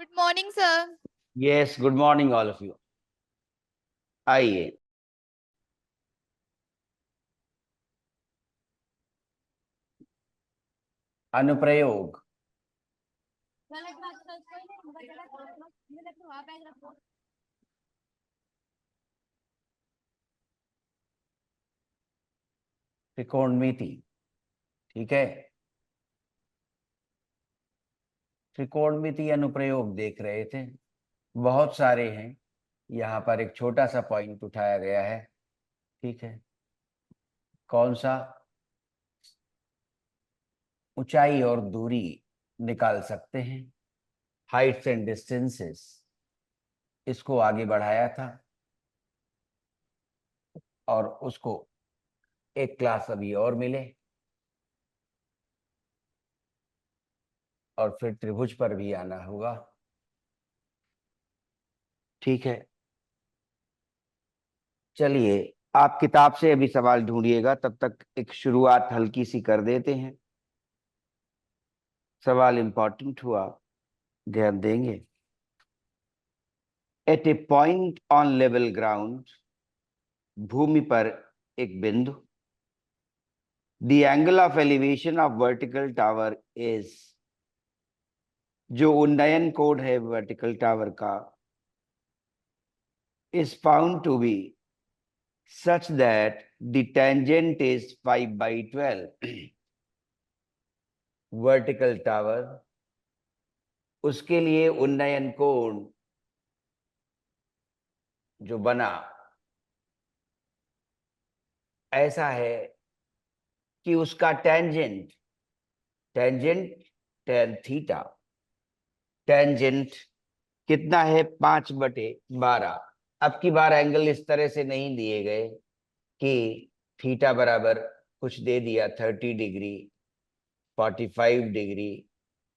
Good morning sir. Yes, good morning all of you. आइए। अनुप्रयोग। त्रिकोणमिति। ठीक है, त्रिकोणमिति अनुप्रयोग देख रहे थे। बहुत सारे हैं, यहाँ पर एक छोटा सा पॉइंट उठाया गया है। ठीक है, कौन सा? ऊंचाई और दूरी निकाल सकते हैं, हाइट्स एंड डिस्टेंसेस। इसको आगे बढ़ाया था और उसको एक क्लास अभी और मिले, और फिर त्रिभुज पर भी आना होगा। ठीक है, चलिए आप किताब से अभी सवाल ढूंढिएगा, तब तक एक शुरुआत हल्की सी कर देते हैं। सवाल इंपॉर्टेंट हुआ, ध्यान देंगे। At a point on level ground, भूमि पर एक बिंदु, the angle of elevation of vertical tower is, जो उन्नयन कोण है वर्टिकल टावर का, is found to be such that the tangent is 5/12। Vertical tower, उसके लिए उन्नयन कोण जो बना ऐसा है कि उसका tangent, tangent tan theta, tangent कितना है? 5/12। अब की बार एंगल इस तरह से नहीं दिए गए कि थीटा बराबर कुछ दे दिया 30 डिग्री, 45 डिग्री।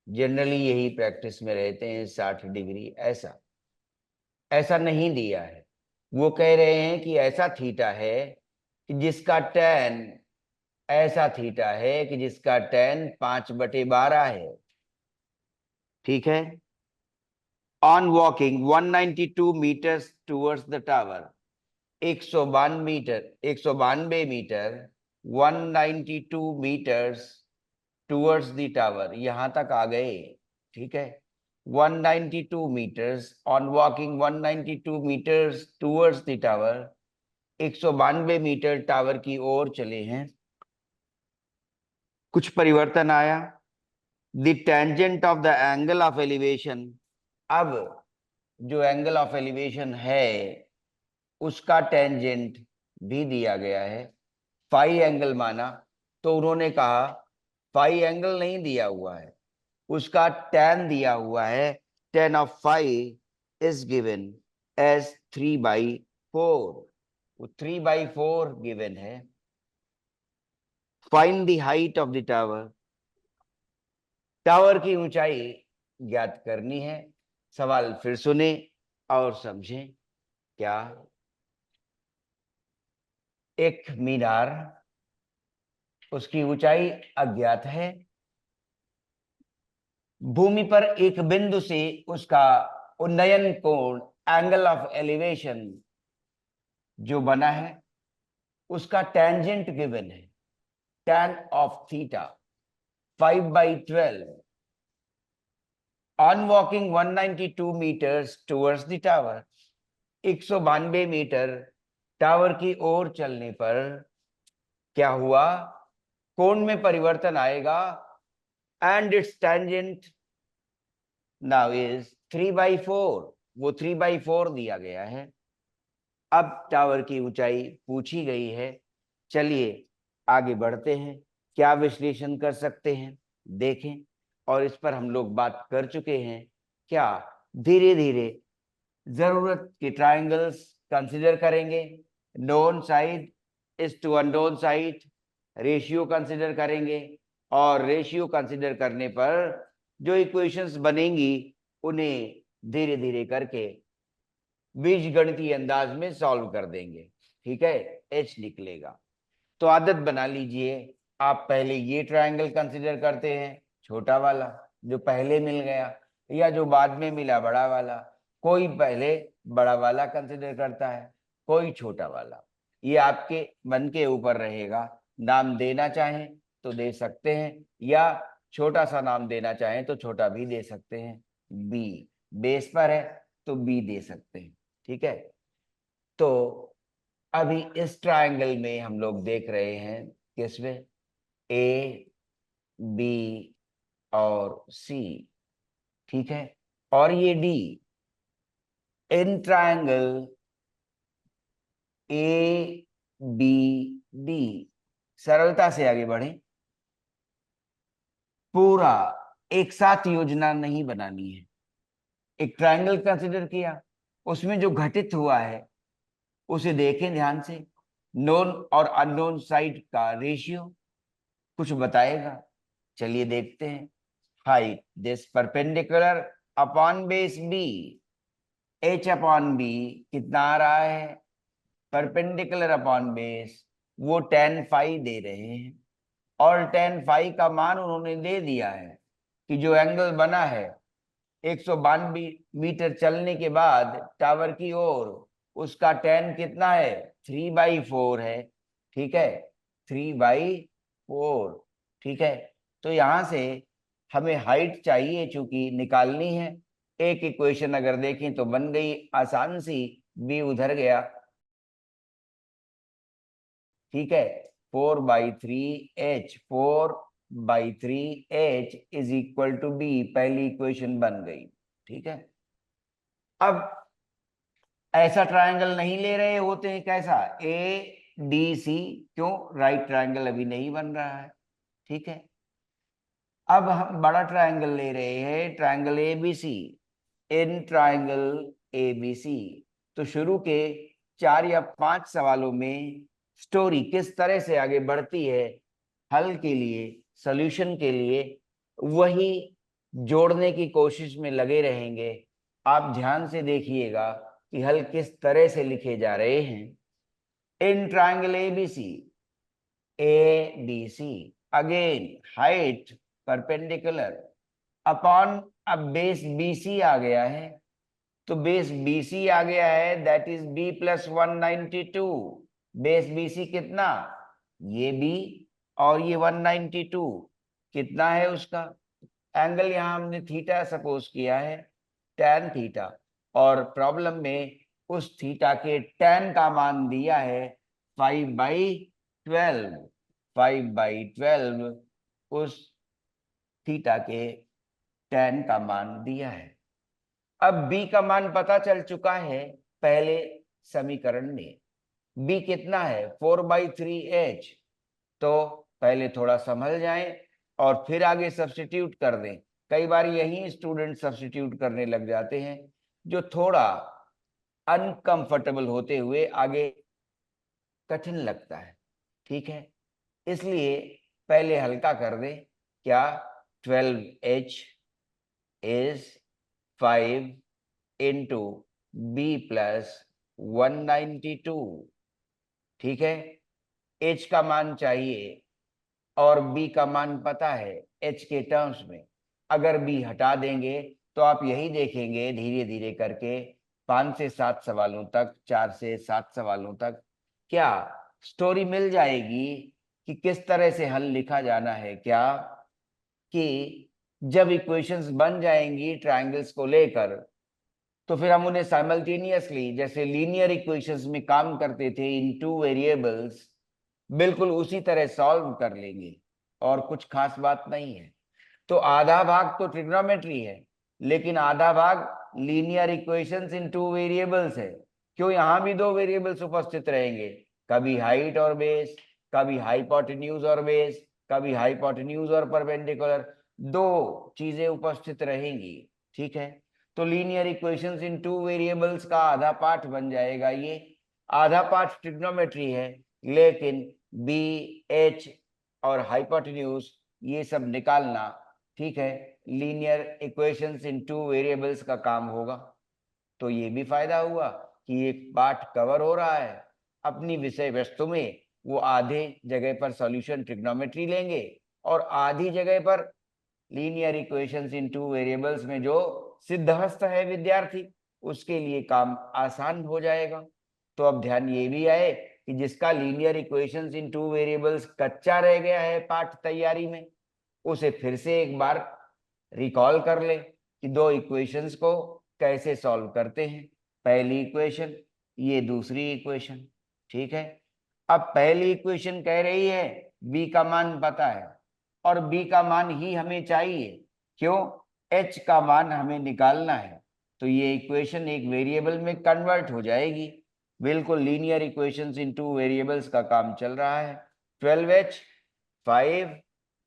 जनरली यही प्रैक्टिस में रहते हैं, 60 डिग्री। ऐसा ऐसा नहीं दिया है। वो कह रहे हैं कि ऐसा थीटा है कि जिसका टेन, ऐसा थीटा है कि जिसका टेन 5/12 है। ठीक है। On walking 192 metres towards the tower, 192 metre 192 metres towards the tower, यहां तक आ गए। ठीक है, 192 metres on walking 192 metres towards the tower, 192 metre tower की ओर चले हैं। कुछ परिवर्तन आया। The tangent of the angle of elevation, अब जो एंगल ऑफ एलिवेशन है उसका टेंजेंट भी दिया गया है। फाई एंगल माना तो उन्होंने कहा फाई एंगल नहीं दिया हुआ है, उसका tan दिया हुआ है। tan of phi is given as 3/4। वो 3/4 गिवन है। Find the height of the tower, tower की ऊंचाई ज्ञात करनी है। सवाल फिर सुने और समझें। क्या? एक मीनार, उसकी ऊंचाई अज्ञात है। भूमि पर एक बिंदु से उसका उन्नयन कोण, एंगल ऑफ एलिवेशन जो बना है, उसका टेंजेंट गिवन है। tan of theta 5/12। On walking 192 metres towards the tower, 192 metre tower की ओर चलने पर क्या हुआ? कोण में परिवर्तन आएगा। And it's tangent now is 3/4। वो 3/4 दिया गया है। अब टावर की ऊंचाई पूछी गई है। चलिए आगे बढ़ते हैं। क्या विश्लेषण कर सकते हैं देखें, और इस पर हम लोग बात कर चुके हैं। क्या धीरे धीरे जरूरत के ट्रायंगल्स कंसिडर करेंगे। Known side is to unknown side ratio consider करेंगे, और रेशियो कंसिडर करने पर जो इक्वेशंस बनेंगी उन्हें धीरे धीरे करके बीजगणितीय अंदाज में सॉल्व कर देंगे। ठीक है, एच निकलेगा। तो आदत बना लीजिए, आप पहले ये ट्रायंगल कंसिडर करते हैं, छोटा वाला जो पहले मिल गया, या जो बाद में मिला बड़ा वाला। कोई पहले बड़ा वाला कंसिडर करता है, कोई छोटा वाला। ये आपके मन के ऊपर रहेगा। नाम देना चाहें तो दे सकते हैं, या छोटा सा नाम देना चाहें तो छोटा भी दे सकते हैं। बी बेस पर है तो बी दे सकते हैं। ठीक है, तो अभी इस ट्रायंगल में हम लोग देख रहे हैं किसमें, ए बी और सी। ठीक है, और ये D. In triangle A B D, सरलता से आगे बढ़े। पूरा एक साथ योजना नहीं बनानी है। एक ट्रायंगल कंसिडर किया, उसमें जो घटित हुआ है उसे देखें ध्यान से। नोन और अननोन साइड का रेशियो कुछ बताएगा। चलिए देखते हैं। Height this perpendicular upon base B, H upon B कितना आ रहा है, परपेंडिकुलर अपॉन बेस वो tan फाई दे रहे हैं, और tan फाई का मान उन्होंने दे दिया है कि जो एंगल बना है 192 मीटर चलने के बाद टावर की ओर, उसका tan कितना है, 3/4 है। ठीक है, 3/4। ठीक है, तो यहां से हमें हाइट चाहिए चूंकि निकालनी है। एक इक्वेशन अगर देखें तो बन गई आसान सी, बी उधर गया। ठीक है, 4/3h, 4/3h is equal to B, पहली इक्वेशन बन गई। ठीक है, अब ऐसा ट्रायंगल नहीं ले रहे होते हैं, कैसा, ए डी सी। क्यों, राइट ट्रायंगल अभी नहीं बन रहा है। ठीक है, अब हम बड़ा ट्रायंगल ले रहे हैं, ट्रायंगल एबीसी। इन ट्रायंगल एबीसी, तो शुरू के 4 या 5 सवालों में स्टोरी किस तरह से आगे बढ़ती है, हल के लिए, सॉल्यूशन के लिए वही जोड़ने की कोशिश में लगे रहेंगे। आप ध्यान से देखिएगा कि हल किस तरह से लिखे जा रहे हैं। In triangle ABC, A B C, again height perpendicular upon, अब बेस बीसी आ गया है, तो बेस बीसी आ गया है, that is B plus 192। Base BC कितना, ये बी, और ये 192 कितना है उसका एंगल, यहां हमने थीटा सपोज किया है, tan थीटा। और प्रॉब्लम में उस थीटा के tan का मान दिया है 5/12। 5/12 उस थीटा के tan का मान दिया है। अब b का मान पता चल चुका है पहले समीकरण में। b कितना है, 4/3h। तो पहले थोड़ा समझ जाएं और फिर आगे सब्स्टिट्यूट कर दें। कई बार यही स्टूडेंट सब्स्टिट्यूट करने लग जाते हैं, जो थोड़ा अनकंफर्टेबल होते हुए आगे कठिन लगता है। ठीक है, इसलिए पहले हल्का कर दें। क्या, 12h is 5 into B plus 192। ठीक है, h का मान चाहिए और b का मान पता है h के टर्म्स में। अगर b हटा देंगे तो आप यही देखेंगे धीरे धीरे करके 5 से 7 सवालों तक, 4 से 7 सवालों तक क्या स्टोरी मिल जाएगी कि किस तरह से हल लिखा जाना है। क्या कि जब इक्वेशंस बन जाएंगी ट्रायंगल्स को लेकर, तो फिर हम उन्हें साइमल्टेनियसली, जैसे लीनियर इक्वेशंस में काम करते थे इन 2 वेरिएबल्स, बिल्कुल उसी तरह सॉल्व कर लेंगे। और कुछ खास बात नहीं है। तो आधा भाग तो ट्रिग्नोमेट्री है, लेकिन आधा भाग लीनियर इक्वेशंस इन 2 वेरिएबल्स है। क्यों, यहां भी 2 वेरिएबल्स उपस्थित रहेंगे, कभी हाइट और बेस, कभी हाइपोटेन्यूज और बेस, कभी हाइपोटेन्यूज और परपेंडिकुलर, 2 चीजें उपस्थित रहेंगी। ठीक है, तो लीनियर इक्वेशंस इन 2 वेरिएबल्स का आधा पार्ट बन जाएगा ये। आधा पार्ट ट्रिग्नोमेट्री है, लेकिन बी, एच और हाइपोटेन्यूज ये सब निकालना, ठीक है, लीनियर इक्वेशंस इन 2 वेरिएबल्स का काम होगा। तो ये भी फायदा हुआ कि एक पार्ट कवर हो रहा है। अपनी विषय वस्तु में वो आधे जगह पर सॉल्यूशन ट्रिग्नोमेट्री लेंगे और आधी जगह पर लीनियर इक्वेशंस इन टू वेरिएबल्स में जो सिद्धहस्त है विद्यार्थी, उसके लिए काम आसान हो जाएगा। तो अब ध्यान ये भी आए कि जिसका लीनियर इक्वेशंस इन टू वेरिएबल्स कच्चा रह गया है पाठ तैयारी में, उसे फिर से एक बार रिकॉल कर ले कि दो इक्वेशंस को कैसे सॉल्व करते हैं। पहली इक्वेशन, ये दूसरी इक्वेशन, ठीक है। अब पहली इक्वेशन कह रही है b का मान पता है और b का मान ही हमें चाहिए, क्यों? h का मान हमें निकालना है। तो ये इक्वेशन एक वेरिएबल में कन्वर्ट हो जाएगी। बिल्कुल लीनियर इक्वेशंस इनटू वेरिएबल्स का काम चल रहा है। 12h 5,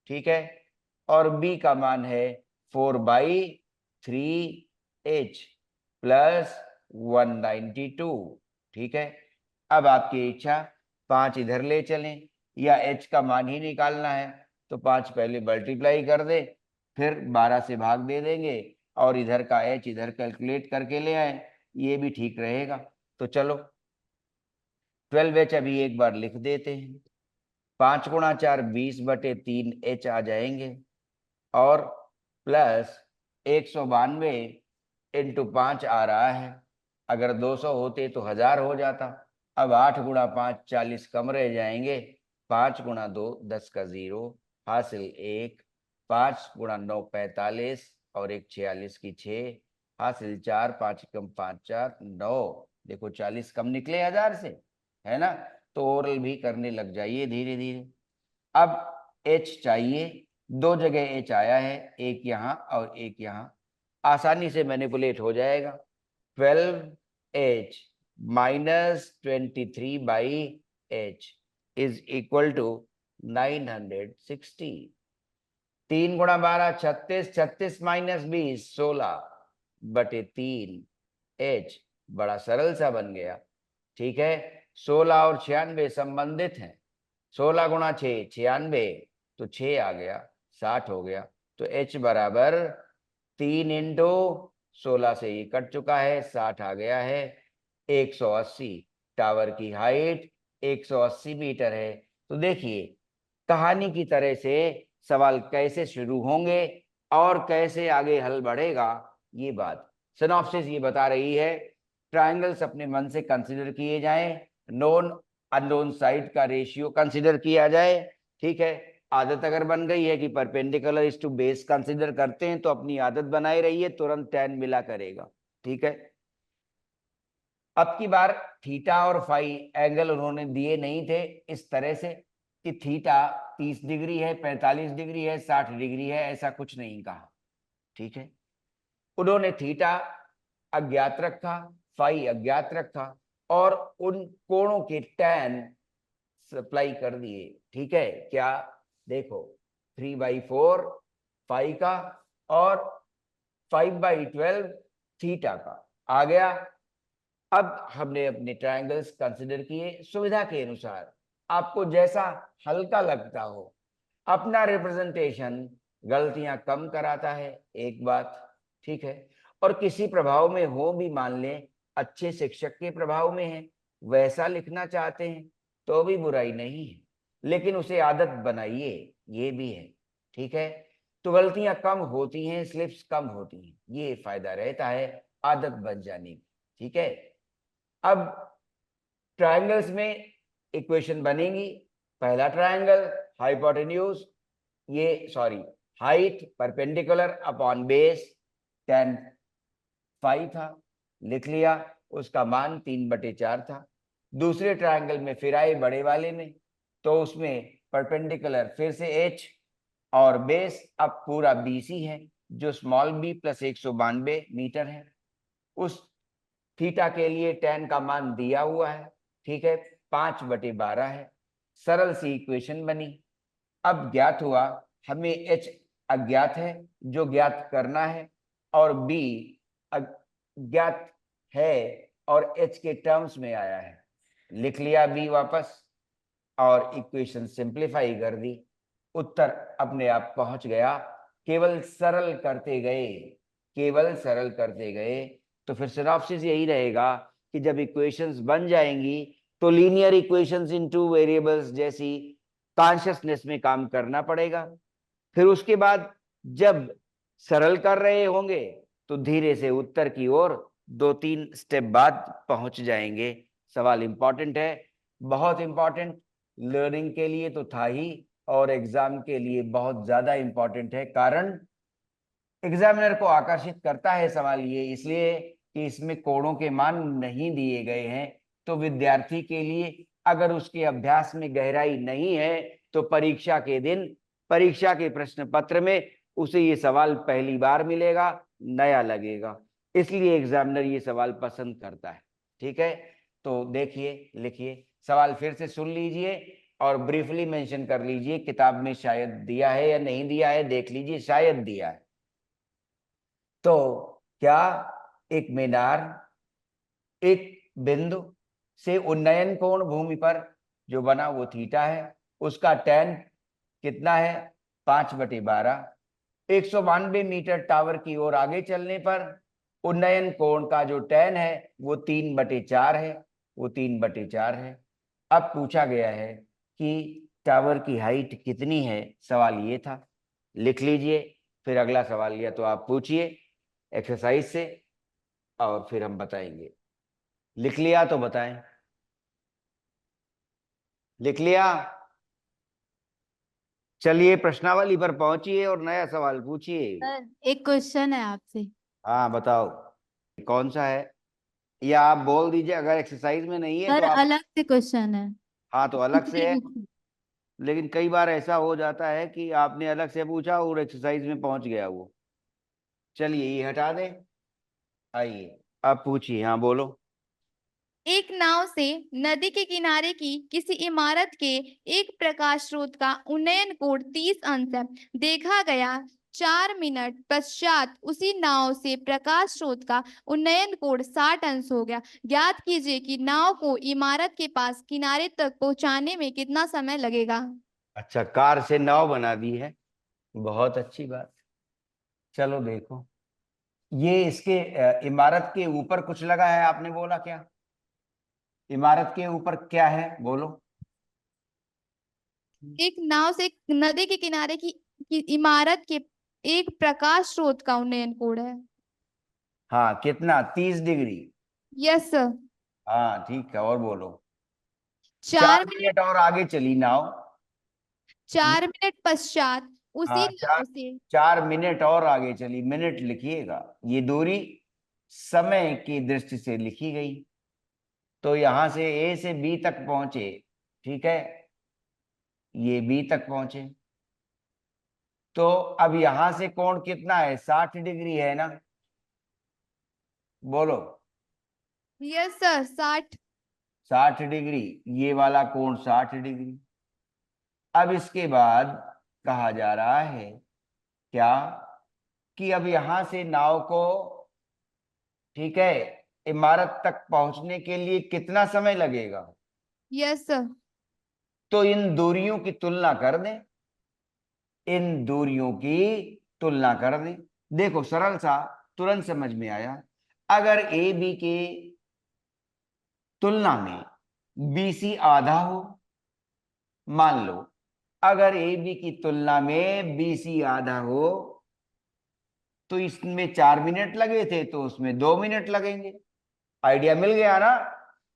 ठीक है, और b का मान है 4/3h प्लस 192, ठीक है। अब आपकी इच्छा, 5 इधर ले चलें या h का मान ही निकालना है तो 5 पहले मल्टीप्लाई कर दे, फिर 12 से भाग दे देंगे और इधर का h इधर कैलकुलेट करके ले आए, ये भी ठीक रहेगा। तो चलो 12h अभी एक बार लिख देते हैं। 5 गुणा 4 20/3h आ जाएंगे और प्लस 192 इंटू 5 आ रहा है। अगर 200 होते तो 1000 हो जाता। अब 8 गुणा 5 40 कम रह जाएंगे। 5 गुणा 2 10 का 0 हासिल 1। 5 गुणा 9 45 और 1 46 की 6 हासिल 4। 5 कम 5 4 9। देखो 40 कम निकले 1000 से, है ना। तो ओरल भी करने लग जाइए धीरे धीरे। अब h चाहिए, दो जगह h आया है, एक यहाँ और एक यहाँ, आसानी से मैनिपुलेट हो जाएगा। 12h minus 23/h is equal to 960। 3 गुणा 12 36, 36 माइनस 20 16/3 h बड़ा सरल सा बन गया, ठीक है। 16 और 96 संबंधित हैं। 16 गुणा 6 96, तो 6 आ गया, 60 हो गया। तो h बराबर 3 इंटू 16 से ये कट चुका है, 60 आ गया है। 180 टावर की हाइट 180 मीटर है। तो देखिए कहानी की तरह से सवाल कैसे शुरू होंगे और कैसे आगे हल बढ़ेगा, ये बात सिनॉप्सिस ये बता रही है। ट्रायंगल्स अपने मन से कंसीडर किए जाएं, नोन अननोन साइड का रेशियो कंसीडर किया जाए, ठीक है। आदत अगर बन गई है कि perpendicular is to base consider करते हैं तो अपनी आदत बनाए रहिए, तुरंत tan मिला करेगा, ठीक है। अब की बार थीटा और फाई एंगल उन्होंने दिए नहीं थे इस तरह से कि थीटा 30 डिग्री है, 45 डिग्री है, 60 डिग्री है, ऐसा कुछ नहीं कहा, ठीक है। उन्होंने थीटा अज्ञात रखा, फाई अज्ञात रखा और उन कोणों के tan सप्लाई कर दिए, ठीक है। क्या देखो 3/4 फाई का और 5/12 थीटा का आ गया। अब हमने अपने ट्रायंगल्स कंसिडर किए, सुविधा के अनुसार आपको जैसा हल्का लगता हो। अपना रिप्रेजेंटेशन गलतियां कम कराता है, एक बात, ठीक है। और किसी प्रभाव में हो भी, मान लें अच्छे शिक्षक के प्रभाव में है, वैसा लिखना चाहते हैं तो भी बुराई नहीं है, लेकिन उसे आदत बनाइए, ये भी है, ठीक है। तो गलतियां कम होती हैं, स्लिप्स कम होती हैं, ये फायदा रहता है आदत बन जाने की, ठीक है। अब ट्रायंगल्स में इक्वेशन बनेगी। पहला ट्रायंगल हाइपोटेन्यूज, ये sorry height perpendicular upon base tan phi था, लिख लिया। उसका मान 3/4 था। दूसरे ट्रायंगल में फिर आए बड़े वाले में, तो उसमें परपेंडिकुलर फिर से h और बेस अब पूरा BC है जो स्मॉल b प्लस 192 मीटर है। उस थीटा के लिए tan का मान दिया हुआ है, ठीक है, 5/12 है। सरल सी इक्वेशन बनी। अब ज्ञात हुआ हमें h अज्ञात है जो ज्ञात करना है और b अज्ञात है और h के टर्म्स में आया है, लिख लिया b वापस और इक्वेशन सिंप्लीफाई कर दी। उत्तर अपने आप पहुंच गया। केवल सरल करते गए, केवल सरल करते गए। तो फिर सिनॉप्सिस यही रहेगा कि जब इक्वेशंस बन जाएंगी तो लीनियर इक्वेशंस इन टू वेरिएबल्स जैसी कॉन्शियसनेस में काम करना पड़ेगा। फिर उसके बाद जब सरल कर रहे होंगे तो धीरे से उत्तर की ओर 2-3 स्टेप बाद पहुंच जाएंगे। सवाल इंपॉर्टेंट है, बहुत इंपॉर्टेंट, लर्निंग के लिए तो था ही, और एग्जाम के लिए बहुत ज्यादा इंपॉर्टेंट है। कारण एग्जामिनर को आकर्षित करता है सवाल ये इसलिए कि इसमें कोणों के मान नहीं दिए गए हैं। तो विद्यार्थी के लिए अगर उसके अभ्यास में गहराई नहीं है तो परीक्षा के दिन, परीक्षा के प्रश्न पत्र में उसे ये सवाल पहली बार मिलेगा, नया लगेगा, इसलिए एग्जामिनर ये सवाल पसंद करता है। ठीक है, तो देखिए, लिखिए, सवाल फिर से सुन लीजिए और ब्रीफली मेंशन कर लीजिए, किताब में शायद दिया है या नहीं दिया है, देख लीजिए, शायद दिया है। तो क्या एक मीनार एक बिंदु से उन्नयन कोण भूमि पर जो बना वो थीटा है, उसका tan कितना है 5/12, 192 मीटर टावर की ओर आगे चलने पर उन्नयन कोण का जो tan है वो 3/4 है, वो 3/4 है। अब पूछा गया है कि टावर की हाइट कितनी है, सवाल ये था। लिख लीजिए, फिर अगला सवाल या तो आप पूछिए एक्सरसाइज से और फिर हम बताएंगे। लिख लिया तो बताएं। लिख लिया? चलिए प्रश्नावली पर पहुंचिए और नया सवाल पूछिए। सर एक क्वेश्चन है आपसे। हाँ बताओ, कौन सा है, या आप बोल दीजिए, अगर एक्सरसाइज में नहीं है तो सर आप। अलग से क्वेश्चन है, हाँ तो अलग दूसरी से है, बुक से। लेकिन कई बार ऐसा हो जाता है कि आपने अलग से पूछा और एक्सरसाइज में पहुंच गया वो। चलिए ये हटा दें, आइए अब पूछिए, हाँ बोलो। एक नाव से नदी के किनारे की किसी इमारत के एक प्रकाश स्रोत का उन्नयन कोण 30 अंश है। देखा गया 4 मिनट पश्चात उसी नाव से प्रकाश स्रोत का उन्नयन कोण 60 अंश हो गया। ज्ञात कीजिए कि नाव को इमारत के पास किनारे तक पहुंचाने में कितना समय लगेगा। अच्छा, कार से नाव बना दी है, बहुत अच्छी बात। चलो देखो, ये इसके इमारत के ऊपर कुछ लगा है, आपने बोला क्या? इमारत के ऊपर क्या है बोलो। एक नाव से नदी के किनारे की इमारत के एक प्रकाश स्रोत का उन्नयन कोण है। हाँ कितना, 30 डिग्री? Yes sir. हाँ ठीक है, और बोलो। चार 4 मिनट, मिनट और आगे चली नाव। 4 मिनट पश्चात उसी हाँ नाव से। 4 मिनट और आगे चली, मिनट लिखिएगा, ये दूरी समय की दृष्टि से लिखी गई। तो यहां से ए से बी तक पहुंचे, ठीक है, ये बी तक पहुंचे, तो अब यहां से कोण कितना है, 60 डिग्री है ना, बोलो। Yes sir 60। 60 डिग्री, ये वाला कोण 60 डिग्री। अब इसके बाद कहा जा रहा है क्या, कि अब यहां से नाव को, ठीक है, इमारत तक पहुंचने के लिए कितना समय लगेगा। Yes sir. तो इन दूरियों की तुलना कर दें, इन दूरियों की तुलना कर दें। देखो सरल सा, तुरंत समझ में आया। अगर ए बी के तुलना में बीसी आधा हो, मान लो अगर ए बी की तुलना में बीसी आधा हो, तो इसमें 4 मिनट लगे थे तो उसमें 2 मिनट लगेंगे। आइडिया मिल गया ना,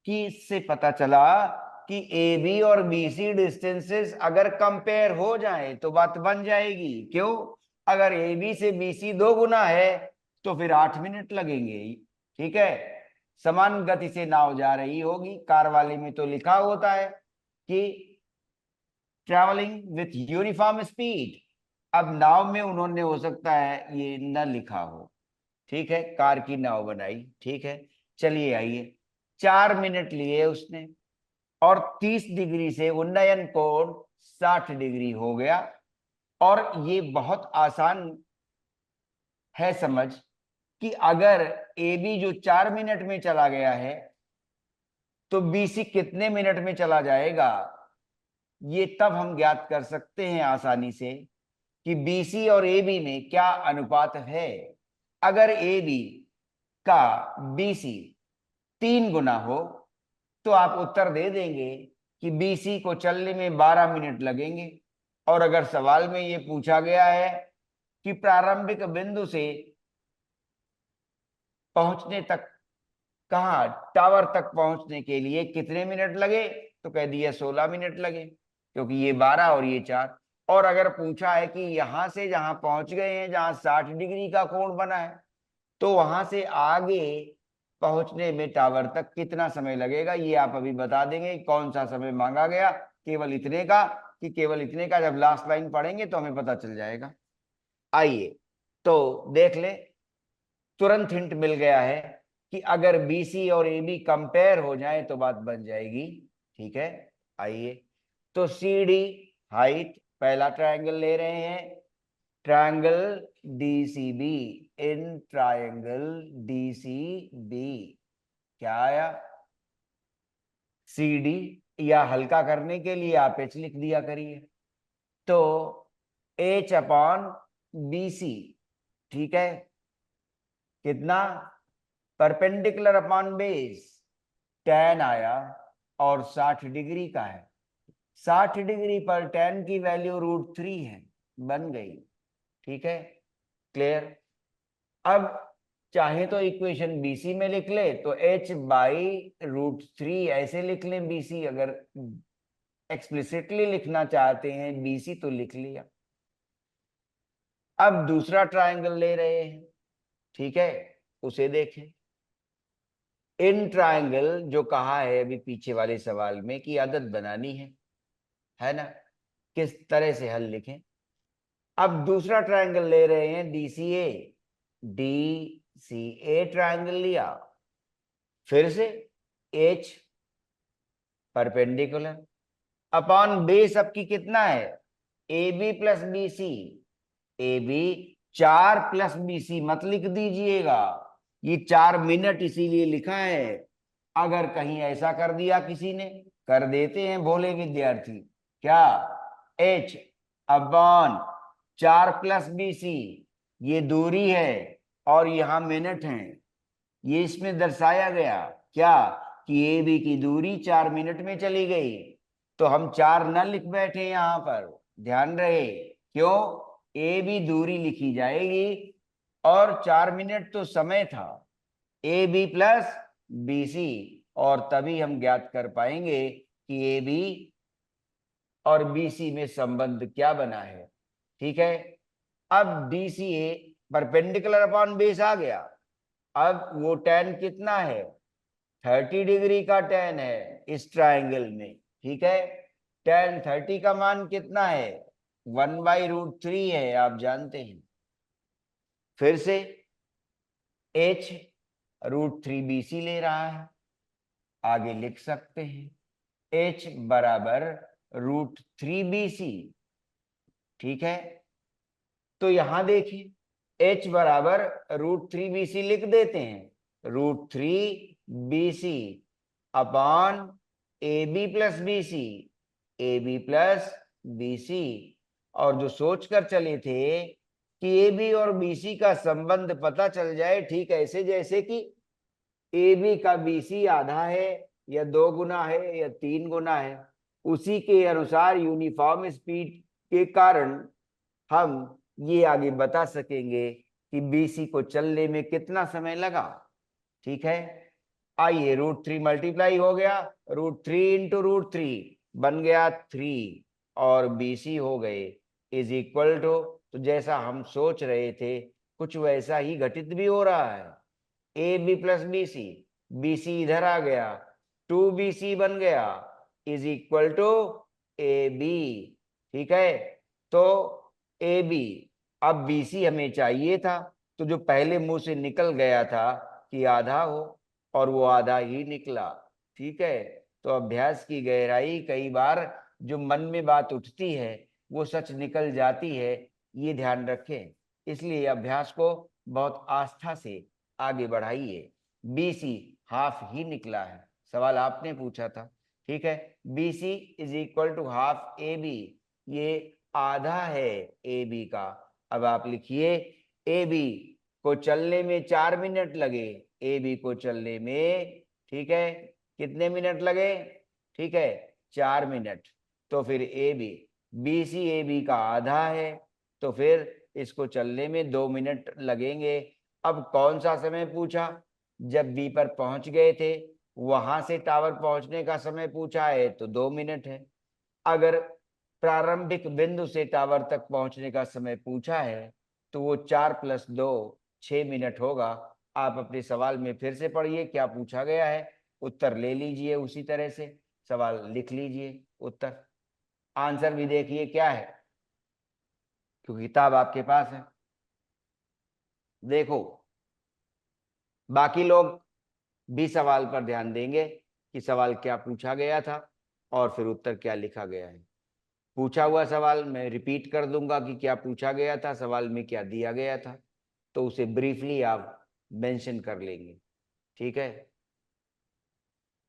कि इससे पता चला कि ए बी और बी सी डिस्टेंसेस अगर कंपेयर हो जाए तो बात बन जाएगी। क्यों? अगर ए बी से बी सी 2 गुना है तो फिर 8 मिनट लगेंगे। ठीक है, समान गति से नाव जा रही होगी, कार वाले में तो लिखा होता है कि ट्रेवलिंग विथ यूनिफॉर्म स्पीड। अब नाव में उन्होंने हो सकता है ये न लिखा हो, ठीक है, कार की नाव बनाई, ठीक है। चलिए आइए, 4 मिनट लिए उसने और 30 डिग्री से उन्नयन कोण 60 डिग्री हो गया। और ये बहुत आसान है समझ, कि अगर ए बी जो 4 मिनट में चला गया है तो बी सी कितने मिनट में चला जाएगा, ये तब हम ज्ञात कर सकते हैं आसानी से कि बीसी और ए बी में क्या अनुपात है। अगर ए बी का बीसी 3 गुना हो तो आप उत्तर दे देंगे कि बीसी को चलने में 12 मिनट लगेंगे। और अगर सवाल में ये पूछा गया है कि प्रारंभिक बिंदु से पहुंचने तक, कहा टावर तक पहुंचने के लिए कितने मिनट लगे, तो कह दिया 16 मिनट लगे, क्योंकि ये 12 और ये 4। और अगर पूछा है कि यहां से जहां पहुंच गए हैं, जहां 60 डिग्री का कोण बना है, तो वहां से आगे पहुंचने में टावर तक कितना समय लगेगा, ये आप अभी बता देंगे। कौन सा समय मांगा गया, केवल इतने का कि केवल इतने का, जब लास्ट लाइन पढ़ेंगे तो हमें पता चल जाएगा। आइए तो देख ले, तुरंत हिंट मिल गया है कि अगर बीसी और एबी कंपेयर हो जाए तो बात बन जाएगी। ठीक है, आइए तो सी डी हाइट, पहला ट्रायंगल ले रहे हैं, triangle DCB, in triangle DCB क्या आया, सी डी, या हल्का करने के लिए आप एच लिख दिया करिए, तो एच अपॉन बी सी। ठीक है, कितना, परपेंडिकुलर अपॉन बेस, tan आया और 60 डिग्री का है, 60 डिग्री पर tan की वैल्यू √3 है, बन गई। ठीक है, क्लियर। अब चाहे तो इक्वेशन बीसी में लिख ले, तो h बाई √3 ऐसे लिख लें बीसी, अगर एक्सप्लिसिटली लिखना चाहते हैं बीसी तो लिख लिया। अब दूसरा ट्रायंगल ले रहे हैं, ठीक है, उसे देखें। इन ट्रायंगल जो कहा है अभी पीछे वाले सवाल में कि आदत बनानी है ना, किस तरह से हल लिखें। अब दूसरा ट्रायंगल ले रहे हैं डीसीए, डीसीए ट्रायंगल लिया, फिर से एच परपेंडिकुलर अपॉन बेस आपकी कितना है, A B plus B C, A B 4 plus B C मत लिख दीजिएगा, ये 4 मिनट इसीलिए लिखा है। अगर कहीं ऐसा कर दिया किसी ने, कर देते हैं भोले विद्यार्थी, क्या, H upon 4 plus B C, ये दूरी है और यहां मिनट है, ये इसमें दर्शाया गया क्या, कि ए बी की दूरी 4 मिनट में चली गई, तो हम 4 न लिख बैठे यहां पर, ध्यान रहे, क्यों, ए बी दूरी लिखी जाएगी और 4 मिनट तो समय था, A B plus B C, और तभी हम ज्ञात कर पाएंगे कि ए बी और बी सी में संबंध क्या बना है। ठीक है, अब डी सी ए परपेंडिकुलर अपॉन बेस आ गया, अब वो tan कितना है, 30 डिग्री का tan है इस ट्रायंगल में। ठीक है, tan 30 का मान कितना है, 1/√3 है, आप जानते हैं। फिर से h √3 BC ले रहा है, आगे लिख सकते हैं h बराबर √3 BC। ठीक है, तो यहां देखिए h बराबर √3 BC लिख देते हैं, √3 BC upon A B plus B C, A B plus B C, और जो सोच कर चले थे कि ए बी और बी सी का संबंध पता चल जाए, ठीक ऐसे जैसे कि ए बी का बी सी आधा है या 2 गुना है या 3 गुना है, उसी के अनुसार यूनिफॉर्म स्पीड के कारण हम ये आगे बता सकेंगे कि बीसी को चलने में कितना समय लगा। ठीक है, आइए √3 मल्टीप्लाई हो गया, √3 इंटू √3 बन गया 3, और बीसी हो गए इज इक्वल टू, तो जैसा हम सोच रहे थे कुछ वैसा ही घटित भी हो रहा है, A B plus B C, B C इधर आ गया, 2BC बन गया is equal to A B. ठीक है, तो ए बी, अब BC हमें चाहिए था, तो जो पहले मुंह से निकल गया था कि आधा हो, और वो आधा ही निकला। ठीक है, तो अभ्यास की गहराई, कई बार जो मन में बात उठती है वो सच निकल जाती है, ये ध्यान रखें, इसलिए अभ्यास को बहुत आस्था से आगे बढ़ाइए। BC हाफ ही निकला है, सवाल आपने पूछा था। ठीक है, BC is equal to half AB, ये आधा है AB का। अब आप लिखिए AB को चलने में 4 मिनट लगे, AB को चलने में, ठीक है, कितने मिनट लगे, ठीक है, 4 मिनट, तो फिर AB, BC AB का आधा है, तो फिर इसको चलने में 2 मिनट लगेंगे। अब कौन सा समय पूछा? जब बी पर पहुंच गए थे वहां से टावर पहुंचने का समय पूछा है तो 2 मिनट है। अगर प्रारंभिक बिंदु से टावर तक पहुंचने का समय पूछा है तो वो 4 + 2 6 मिनट होगा। आप अपने सवाल में फिर से पढ़िए क्या पूछा गया है, उत्तर ले लीजिए, उसी तरह से सवाल लिख लीजिए, उत्तर आंसर भी देखिए क्या है, क्योंकि किताब आपके पास है। देखो बाकी लोग भी सवाल पर ध्यान देंगे कि सवाल क्या पूछा गया था और फिर उत्तर क्या लिखा गया है। पूछा हुआ सवाल मैं रिपीट कर दूंगा कि क्या पूछा गया था, सवाल में क्या दिया गया था, तो उसे ब्रीफली आप मेंशन कर लेंगे। ठीक है,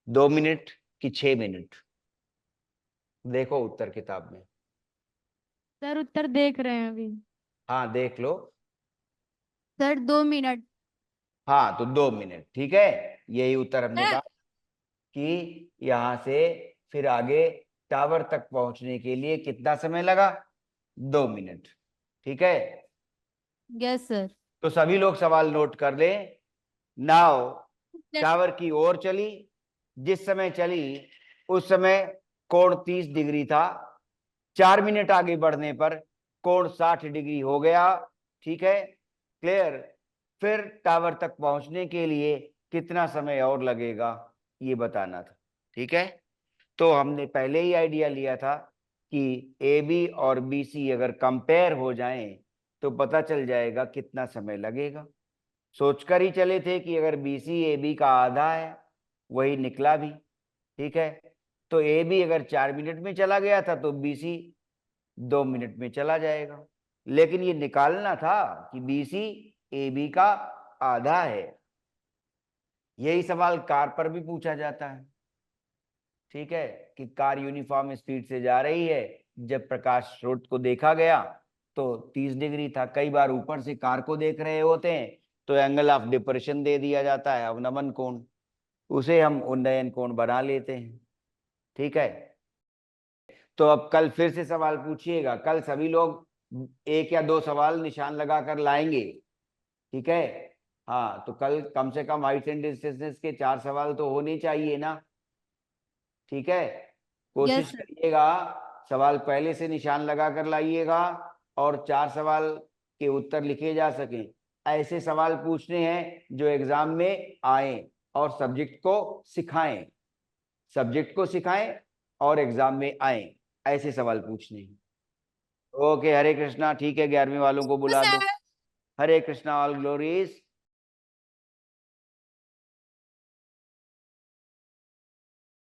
2 मिनट कि 6 मिनट? देखो उत्तर किताब में। सर उत्तर देख रहे हैं अभी। हाँ देख लो। Sir 2 minute. हाँ तो 2 मिनट ठीक है, यही उत्तर हमने कहा कि यहां से फिर आगे टावर तक पहुंचने के लिए कितना समय लगा, 2 मिनट। ठीक है, यस सर। तो सभी लोग सवाल नोट कर लें। नाव टावर की ओर चली, जिस समय चली उस समय कोण 30 डिग्री था। 4 मिनट आगे बढ़ने पर कोण 60 डिग्री हो गया। ठीक है, क्लियर। फिर टावर तक पहुंचने के लिए कितना समय और लगेगा ये बताना था। ठीक है, तो हमने पहले ही आइडिया लिया था कि ए बी और बी सी अगर कंपेयर हो जाएं तो पता चल जाएगा कितना समय लगेगा। सोचकर ही चले थे कि अगर बी सी ए बी का आधा है, वही निकला भी। ठीक है, तो ए बी अगर 4 मिनट में चला गया था तो बी सी 2 मिनट में चला जाएगा। लेकिन ये निकालना था कि बी सी ए बी का आधा है। यही सवाल कार पर भी पूछा जाता है। ठीक है, कि कार यूनिफॉर्म स्पीड से जा रही है, जब प्रकाश स्रोत को देखा गया तो 30 डिग्री था। कई बार ऊपर से कार को देख रहे होते हैं तो एंगल ऑफ डिप्रेशन दे दिया जाता है, अवनमन कोण, उसे हम उन्नयन कोण बना लेते हैं। ठीक है, तो अब कल फिर से सवाल पूछिएगा। कल सभी लोग 1 या 2 सवाल निशान लगाकर लाएंगे। ठीक है, हाँ तो कल कम से कम हाइट एंड डिस्टेंस के 4 सवाल तो होने चाहिए ना। ठीक है, यस कोशिश सर। करिएगा सवाल पहले से निशान लगा कर लाइएगा और 4 सवाल के उत्तर लिखे जा सकें। ऐसे सवाल पूछने हैं जो एग्जाम में आए और सब्जेक्ट को सिखाएं, सब्जेक्ट को सिखाएं और एग्जाम में आए, ऐसे सवाल पूछने हैं। ओके, हरे कृष्णा। ठीक है, 11वीं वालों को बुला दो। हरे कृष्णा, ऑल ग्लोरीज।